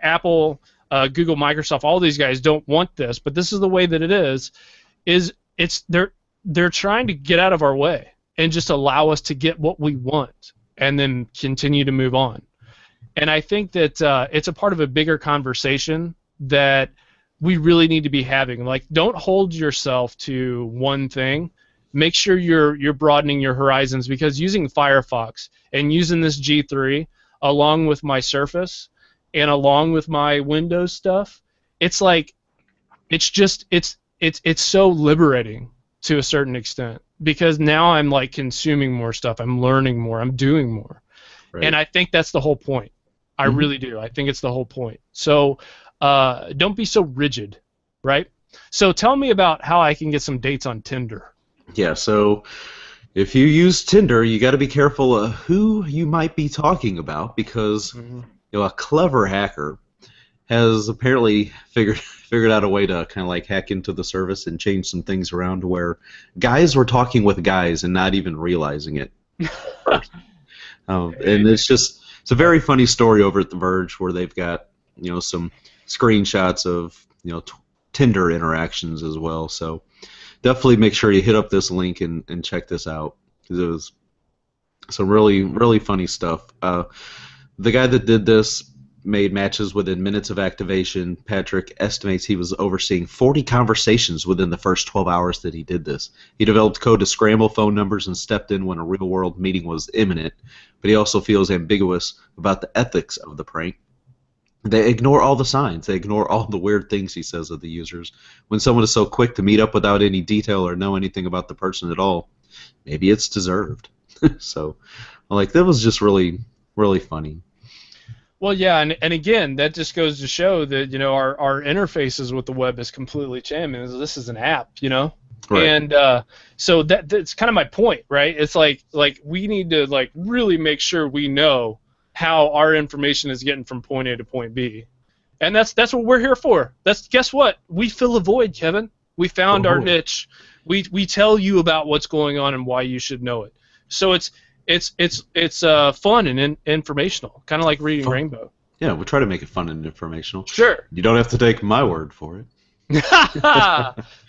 Apple, Google, Microsoft, all these guys don't want this, but this is the way that it is they're trying to get out of our way and just allow us to get what we want and then continue to move on. And I think that it's a part of a bigger conversation that we really need to be having. Like, don't hold yourself to one thing. Make sure you're broadening your horizons, because using Firefox and using this G3 along with my Surface and along with my Windows stuff, it's like it's so liberating to a certain extent, because now I'm like consuming more stuff, I'm learning more, I'm doing more. Right. And I think that's the whole point. I really do. I think it's the whole point. So don't be so rigid, right? So tell me about how I can get some dates on Tinder.
Yeah, so if you use Tinder, you got to be careful of who you might be talking about, because a clever hacker has apparently figured out a way to kind of like hack into the service and change some things around to where guys were talking with guys and not even realizing it. And it's a very funny story over at The Verge, where they've got some screenshots of Tinder interactions as well. So definitely make sure you hit up this link and check this out, because it was some really, really funny stuff. The guy that did this made matches within minutes of activation. Patrick estimates he was overseeing 40 conversations within the first 12 hours that he did this. He developed code to scramble phone numbers and stepped in when a real-world meeting was imminent, but he also feels ambiguous about the ethics of the prank. They ignore all the signs. They ignore all the weird things he says of the users. When someone is so quick to meet up without any detail or know anything about the person at all, maybe it's deserved. So, that was just really, really funny.
Well, yeah, and again, that just goes to show that our interfaces with the web is completely changed. This is an app, Right. And so that's kind of my point, right? It's like we need to really make sure we know how our information is getting from point A to point B, and that's what we're here for. Guess what? We fill a void, Kevin. We found our niche. We tell you about what's going on and why you should know it. So it's fun and informational, kind of like reading Rainbow.
Yeah, we try to make it fun and informational.
Sure.
You don't have to take my word for it.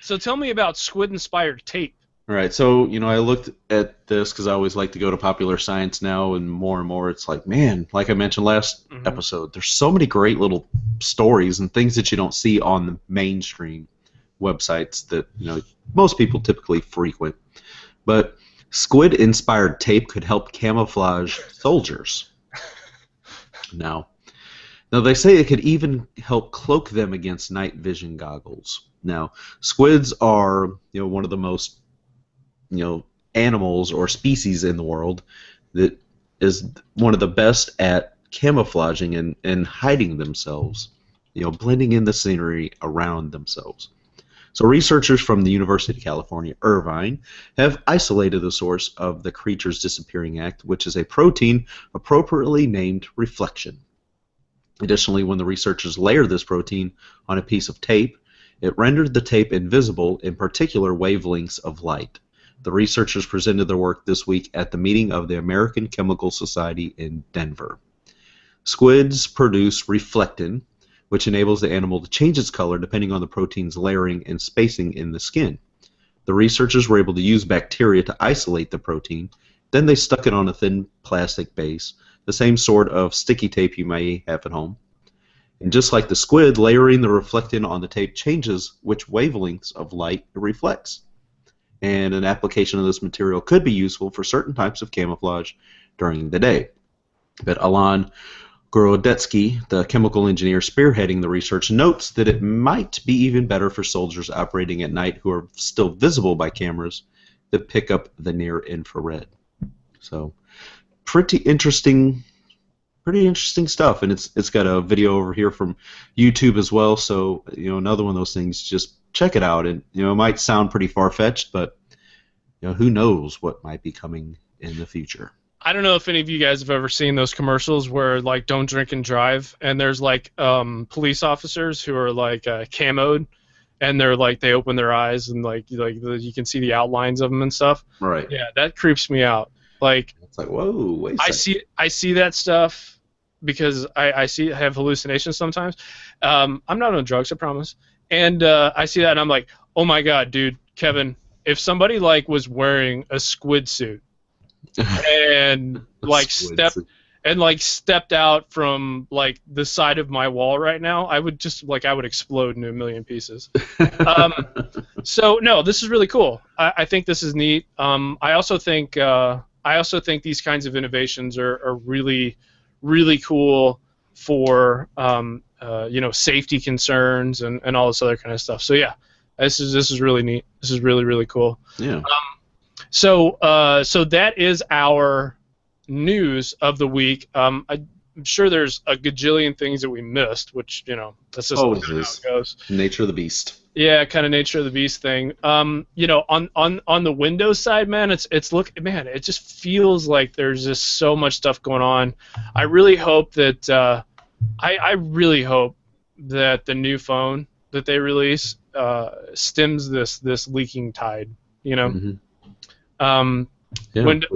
So tell me about squid-inspired tape.
All right, so I looked at this because I always like to go to Popular Science now, and more it's like, man, like I mentioned last episode, there's so many great little stories and things that you don't see on the mainstream websites that most people typically frequent. But squid-inspired tape could help camouflage soldiers. Now they say it could even help cloak them against night vision goggles. Now, squids are one of the most animals or species in the world that is one of the best at camouflaging and hiding themselves, blending in the scenery around themselves. So researchers from the University of California, Irvine, have isolated the source of the creature's disappearing act, which is a protein appropriately named reflection. Additionally, when the researchers layered this protein on a piece of tape, it rendered the tape invisible in particular wavelengths of light. The researchers presented their work this week at the meeting of the American Chemical Society in Denver. Squids produce reflectin, which enables the animal to change its color depending on the protein's layering and spacing in the skin. The researchers were able to use bacteria to isolate the protein. Then they stuck it on a thin plastic base, the same sort of sticky tape you may have at home. And just like the squid, layering the reflectant on the tape changes which wavelengths of light it reflects. And an application of this material could be useful for certain types of camouflage during the day. But Alan Gorodetsky, the chemical engineer spearheading the research, notes that it might be even better for soldiers operating at night who are still visible by cameras that pick up the near infrared. So, pretty interesting stuff, and it's got a video over here from YouTube as well. So another one of those things. Just check it out, and it might sound pretty far-fetched, but who knows what might be coming in the future.
I don't know if any of you guys have ever seen those commercials where like don't drink and drive, and there's like police officers who are like camoed, and they're like they open their eyes and like you can see the outlines of them and stuff.
Right.
Yeah, that creeps me out. Like
it's like whoa, wait a second.
I see that stuff because I have hallucinations sometimes. I'm not on drugs, I promise. And I see that and I'm like, oh my god, dude, Kevin, if somebody like was wearing a squid suit and like stepped out from like the side of my wall right now, I would explode into a million pieces. So no, this is really cool. I think this is neat. I also think these kinds of innovations are really, really cool for safety concerns and all this other kind of stuff. So yeah, this is really neat. This is really, really cool.
Yeah.
So that is our news of the week. I'm sure there's a gajillion things that we missed, which that's just
how it
goes.
Nature of the beast.
Yeah, kind of nature of the beast thing. On the Windows side, man, it just feels like there's just so much stuff going on. I really hope that I really hope that the new phone that they release stems this leaking tide.
Mm-hmm.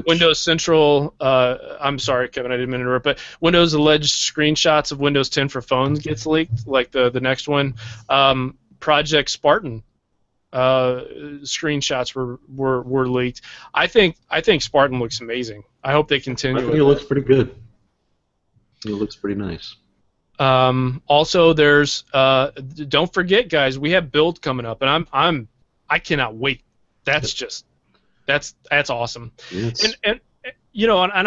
Windows Central. I'm sorry, Kevin, I didn't mean to interrupt, but Windows alleged screenshots of Windows 10 for phones gets leaked, like the next one. Project Spartan screenshots were leaked. I think Spartan looks amazing. I hope they continue.
I think it looks pretty good. It looks pretty nice.
Also, there's don't forget, guys, we have Build coming up, and I cannot wait. That's awesome. Yes. And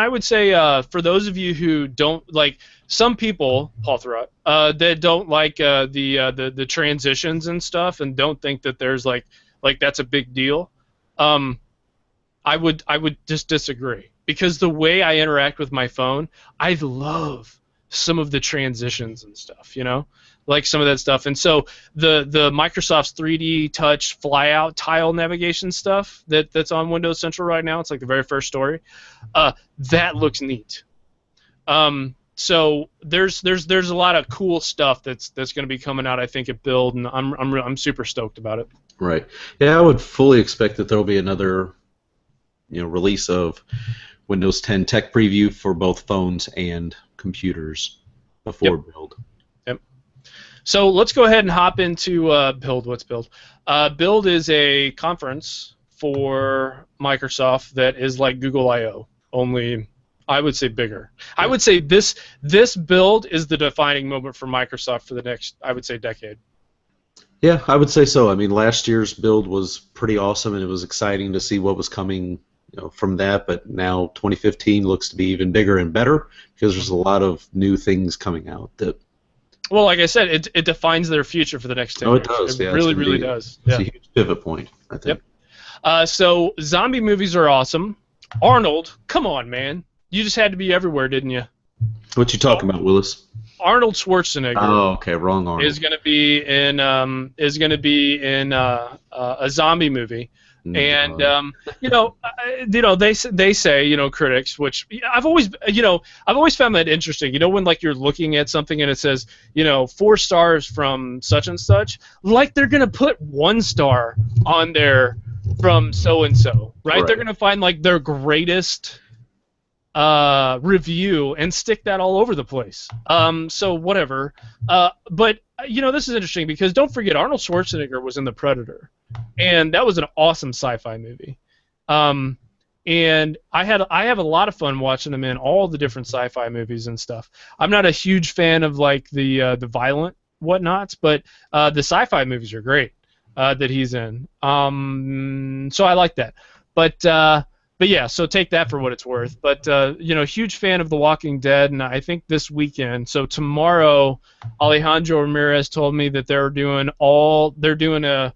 I would say for those of you who don't like, some people, Paul Thurrott, that don't like the transitions and stuff, and don't think that there's like that's a big deal. I would just disagree, because the way I interact with my phone, I love some of the transitions and stuff, like some of that stuff. And so the Microsoft's 3D Touch flyout tile navigation stuff that's on Windows Central right now, it's like the very first story. That looks neat. So there's a lot of cool stuff that's going to be coming out, I think, at Build, and I'm super stoked about it.
Right. Yeah, I would fully expect that there will be another release of Windows 10 tech preview for both phones and computers before Build.
Yep. So let's go ahead and hop into Build. What's Build? Build is a conference for Microsoft that is like Google I/O, only I would say bigger. Yeah. I would say this Build is the defining moment for Microsoft for the next, I would say, decade.
Yeah, I would say so. I mean, last year's Build was pretty awesome, and it was exciting to see what was coming from that, but now 2015 looks to be even bigger and better, because there's a lot of new things coming out that.
Well, like I said, it defines their future for the next 10 years.
It does.
It really does.
It's a huge pivot point, I think.
Yep. So zombie movies are awesome. Arnold, come on, man. You just had to be everywhere, didn't you?
What you talking about, Willis?
Arnold Schwarzenegger.
Oh, okay, wrong Arnold.
Is going to be in a zombie movie. And they say critics, which I've always found that interesting. When like you're looking at something and it says 4 stars from such and such, like they're gonna put 1 star on there from so and so, right? They're gonna find like their greatest review and stick that all over the place. So whatever. But this is interesting, because don't forget, Arnold Schwarzenegger was in The Predator, and that was an awesome sci-fi movie. and I have a lot of fun watching him in all the different sci-fi movies and stuff. I'm not a huge fan of like the violent whatnots, but the sci-fi movies are great that he's in. So I like that. But yeah, so take that for what it's worth. But huge fan of The Walking Dead, and I think this weekend. So tomorrow, Alejandro Ramirez told me that they're doing the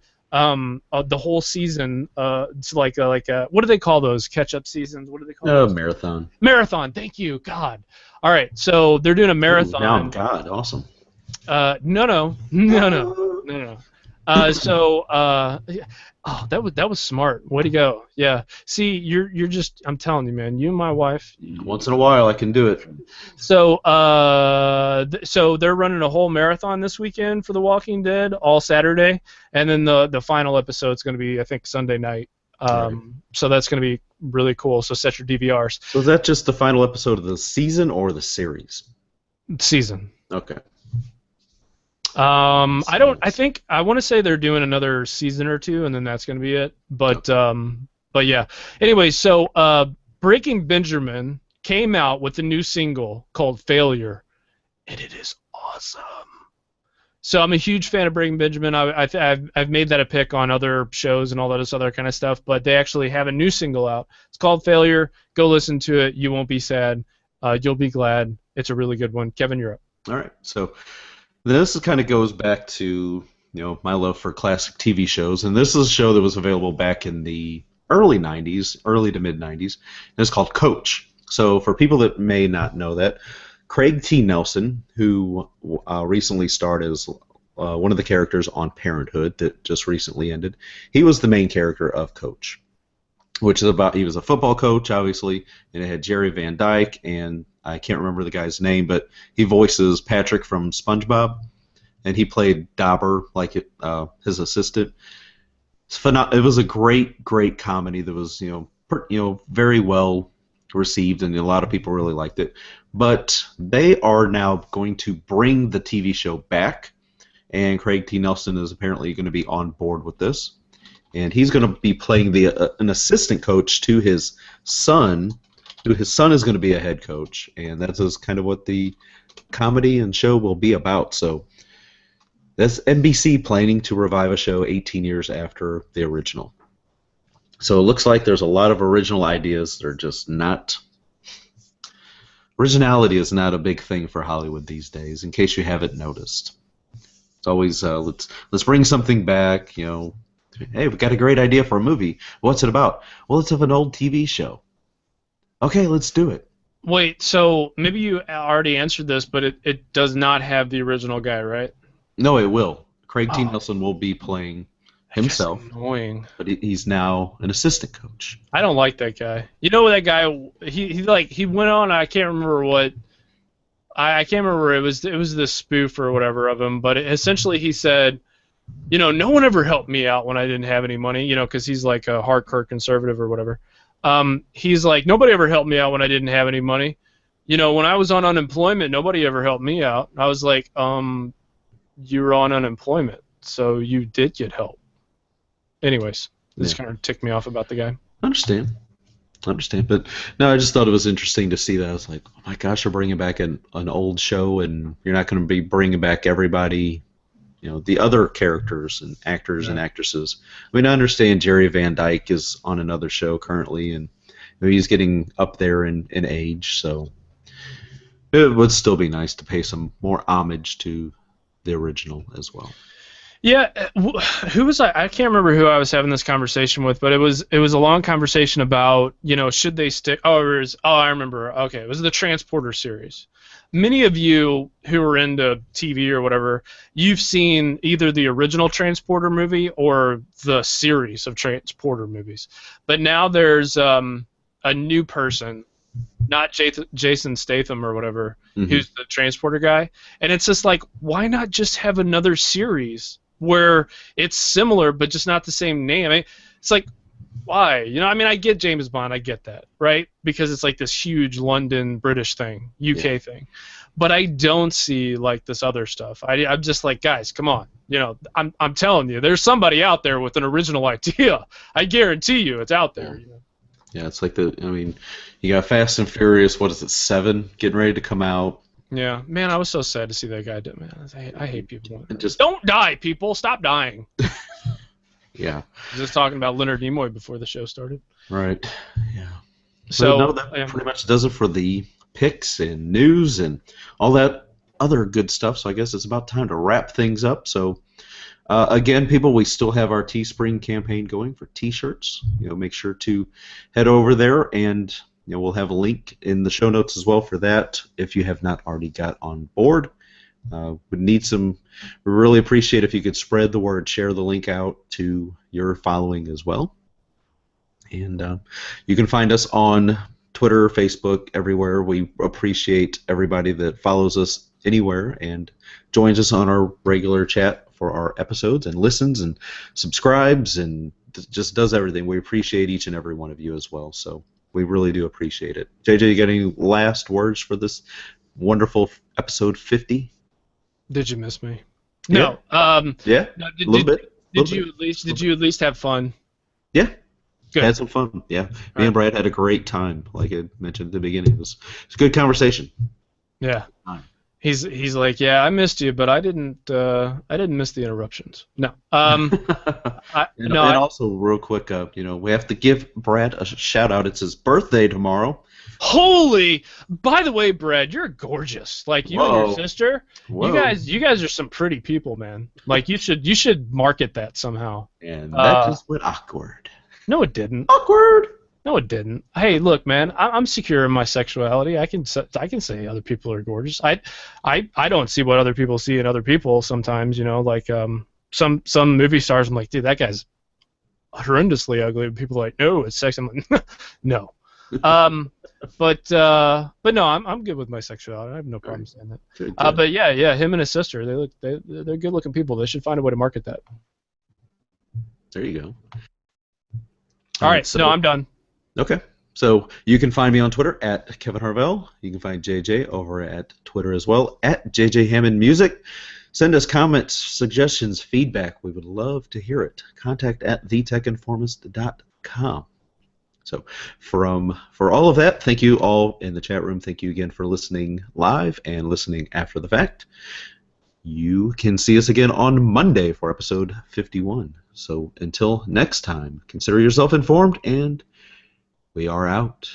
whole season. It's like a what do they call those catch-up seasons? What do they call those?
Marathon.
Marathon. Thank you, God. All right, so they're doing a marathon.
Ooh, now I'm God. Awesome.
No. That was smart. Way to go. Yeah. See, you're just. I'm telling you, man. You and my wife.
Once in a while, I can do it.
So so they're running a whole marathon this weekend for The Walking Dead, all Saturday, and then the final episode's going to be, I think, Sunday night.
Right.
So that's going to be really cool. So set your DVRs.
So is that just the final episode of the season or the series?
Season.
Okay.
I want to say they're doing another season or two, and then that's going to be it. But yeah. Anyway, so Breaking Benjamin came out with a new single called Failure, and it is awesome. So I'm a huge fan of Breaking Benjamin. I've made that a pick on other shows and all that other kind of stuff, but they actually have a new single out. It's called Failure. Go listen to it. You won't be sad. You'll be glad. It's a really good one. Kevin, you're up.
All right. So this kind of goes back to my love for classic TV shows, and this is a show that was available back in the early to mid 90s, and it's called Coach. So for people that may not know that, Craig T. Nelson, who recently starred as one of the characters on Parenthood that just recently ended, he was the main character of Coach, which is about, he was a football coach, obviously, and it had Jerry Van Dyke, and I can't remember the guy's name, but he voices Patrick from SpongeBob, and he played Dauber, like his assistant. It was a great comedy that was, very well received, and a lot of people really liked it. But they are now going to bring the TV show back, and Craig T. Nelson is apparently going to be on board with this, and he's going to be playing an assistant coach to his son. His son is going to be a head coach, and that's just kind of what the comedy and show will be about. So that's NBC planning to revive a show 18 years after the original. So it looks like there's a lot of original ideas. They're just not... Originality is not a big thing for Hollywood these days, in case you haven't noticed. It's always, let's bring something back, Hey, we've got a great idea for a movie. What's it about? Well, it's of an old TV show. Okay, let's do it.
Wait, so maybe you already answered this, but it does not have the original guy, right?
No, it will. Craig T. Nelson will be playing himself.
That's annoying.
But he's now an assistant coach.
I don't like that guy. You know that guy? He went on. I can't remember what. I can't remember. It was the spoof or whatever of him. But essentially, he said, no one ever helped me out when I didn't have any money. Because he's like a hardcore conservative or whatever. He's like, nobody ever helped me out when I didn't have any money. When I was on unemployment, nobody ever helped me out. I was like, you were on unemployment, so you did get help. Anyways, this kind of ticked me off about the guy.
I understand, but no, I just thought it was interesting to see that. I was like, oh my gosh, you're bringing back an old show, and you're not going to be bringing back everybody, the other characters and actors and actresses. I mean, I understand Jerry Van Dyke is on another show currently, and he's getting up there in age, so it would still be nice to pay some more homage to the original as well.
Yeah, who was I can't remember who I was having this conversation with, but it was a long conversation about, should they stick... I remember. Okay, it was the Transporter series. Many of you who are into TV or whatever, you've seen either the original Transporter movie or the series of Transporter movies. But now there's a new person, not Jason Statham or whatever, who's the Transporter guy. And it's just like, why not just have another series where it's similar but just not the same name? I mean, it's like, why? I get James Bond, I get that, right? Because it's like this huge London British thing, UK thing. But I don't see like this other stuff. I'm just like, guys, come on. I'm telling you, there's somebody out there with an original idea. I guarantee you it's out there.
Yeah, it's like I mean, you got Fast and Furious. What is it, 7, getting ready to come out?
Yeah, man, I was so sad to see that guy do. Man, I hate people.
And just
Don't die, people. Stop dying.
yeah,
Just talking about Leonard Nimoy before the show started.
right. Yeah. But no,
So,
that pretty much does it for the picks and news and all that other good stuff. So I guess it's about time to wrap things up. So again, people, we still have our Teespring campaign going for T-shirts. Make sure to head over there, and we'll have a link in the show notes as well for that if you have not already got on board. We really appreciate if you could spread the word, share the link out to your following as well. And you can find us on Twitter, Facebook, everywhere. We appreciate everybody that follows us anywhere and joins us on our regular chat for our episodes and listens and subscribes and just does everything. We appreciate each and every one of you as well. So we really do appreciate it. JJ, you got any last words for this wonderful episode 50?
did you miss me?
Yeah.
No.
Yeah.
No,
A little bit.
Did you at least have fun?
Yeah.
Good.
Had some fun. Yeah. Me and Brad had a great time, like I mentioned at the beginning. It was a good conversation.
Yeah.
Fine.
He's like, yeah, I missed you, but I didn't miss the interruptions. No.
And also, real quick, we have to give Brad a shout out. It's his birthday tomorrow.
By the way, Brad, you're gorgeous. Like you and your sister.
Whoa.
You guys are some pretty people, man. Like you should market that somehow.
And that just went awkward.
No, it didn't.
Awkward.
No, it didn't. Hey, look, man, I'm secure in my sexuality. I can say other people are gorgeous. I don't see what other people see in other people sometimes. Like some movie stars. I'm like, dude, that guy's horrendously ugly. And people are like, no, it's sexy. I'm like, no. But no, I'm good with my sexuality. I have no problem saying that.
Good.
But yeah, him and his sister, they're good looking people. They should find a way to market that.
There you go.
All right, so I'm done.
Okay. So you can find me on Twitter at Kevin Harvell. You can find JJ over at Twitter as well, at JJ Hammond Music. Send us comments, suggestions, feedback. We would love to hear it. Contact at thetechinformist.com. So for all of that, thank you all in the chat room. Thank you again for listening live and listening after the fact. You can see us again on Monday for episode 51. So until next time, consider yourself informed, and we are out.